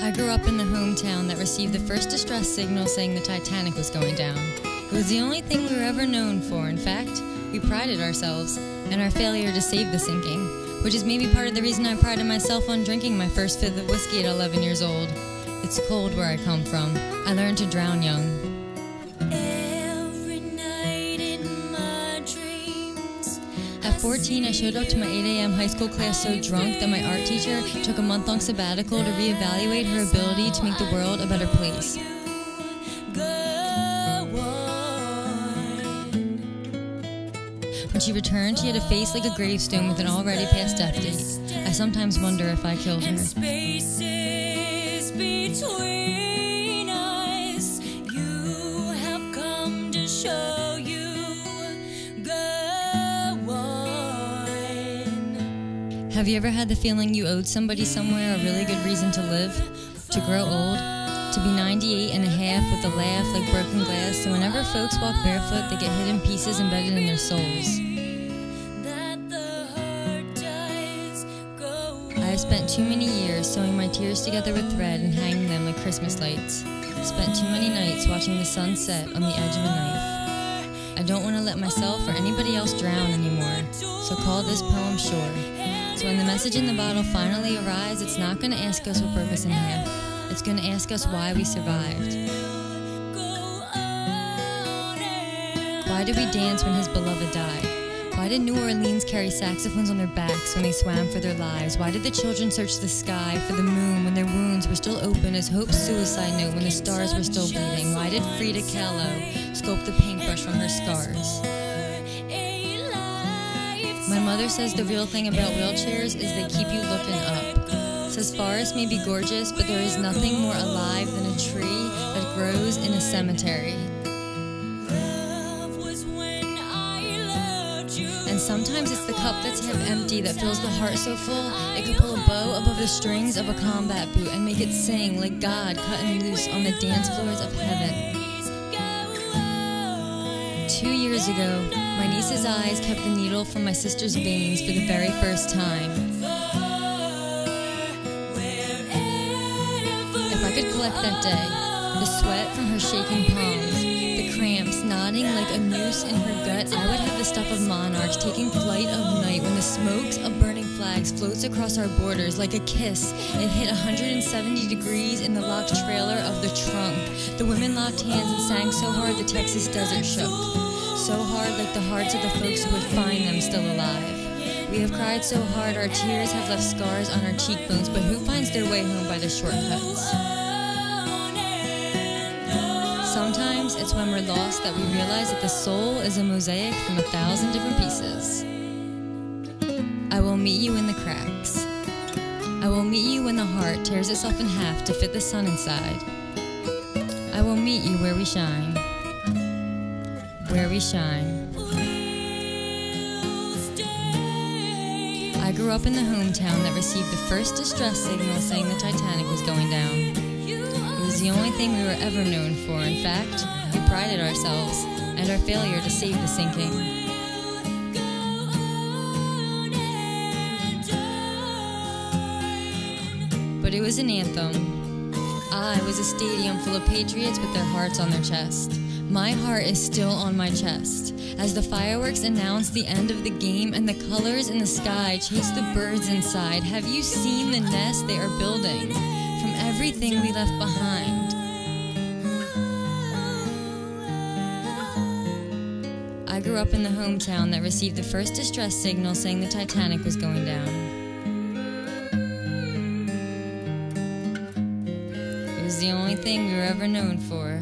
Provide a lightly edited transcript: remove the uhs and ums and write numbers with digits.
I grew up in the hometown that received the first distress signal saying the Titanic was going down. It was the only thing we were ever known for. In fact, we prided ourselves in our failure to save the sinking, which is maybe part of the reason I prided myself on drinking my first fifth of whiskey at 11 years old. It's cold where I come from. I learned to drown young. At 14, I showed up to my 8 a.m. high school class so drunk that my art teacher took a month-long sabbatical to reevaluate her ability to make the world a better place. When she returned, she had a face like a gravestone with an already past death date. I sometimes wonder if I killed her. Spaces between us, you have come to show you. Have you ever had the feeling you owed somebody somewhere a really good reason to live? To grow old? To be 98 and a half with a laugh like broken glass, so whenever folks walk barefoot, they get hit in pieces embedded in their souls. I have spent too many years sewing my tears together with thread and hanging them like Christmas lights. Spent too many nights watching the sun set on the edge of a knife. I don't want to let myself or anybody else drown anymore, so call this poem short. So when the message in the bottle finally arrives, it's not going to ask us what broke us in half. It's going to ask us why we survived. Why did we dance when his beloved died? Why did New Orleans carry saxophones on their backs when they swam for their lives? Why did the children search the sky for the moon when their wounds were still open as Hope's suicide note when the stars were still bleeding? Why did Frida Kahlo sculpt the paintbrush from her scars? My mother says the real thing about wheelchairs is they keep you looking up. Says forests may be gorgeous, but there is nothing more alive than a tree that grows in a cemetery. And sometimes it's the cup that's half empty that fills the heart so full it could pull a bow above the strings of a combat boot and make it sing like God cutting loose on the dance floors of heaven. 2 years ago, my niece's eyes kept the needle from my sister's veins for the very first time. If I could collect that day, the sweat from her shaking palms, the cramps knotting like a noose in her gut, I would have the stuff of monarchs taking flight of night when the smokes of burning flags floats across our borders like a kiss. It hit 170 degrees in the locked trailer of the trunk. The women locked hands and sang so hard the Texas desert shook. So hard like the hearts of the folks who would find them still alive. We have cried so hard our tears have left scars on our cheekbones, but who finds their way home by the shortcuts? Sometimes it's when we're lost that we realize that the soul is a mosaic from 1,000 different pieces. I will meet you in the cracks. I will meet you when the heart tears itself in half to fit the sun inside. I will meet you where we shine. Where we shine. I grew up in the hometown that received the first distress signal saying the Titanic was going down. It was the only thing we were ever known for. In fact, we prided ourselves and our failure to save the sinking. But it was an anthem. I was a stadium full of patriots with their hearts on their chest. My heart is still on my chest as the fireworks announce the end of the game and the colors in the sky chase the birds inside. Have you seen the nest they are building from everything we left behind? I grew up in the hometown that received the first distress signal saying the Titanic was going down. It was the only thing we were ever known for.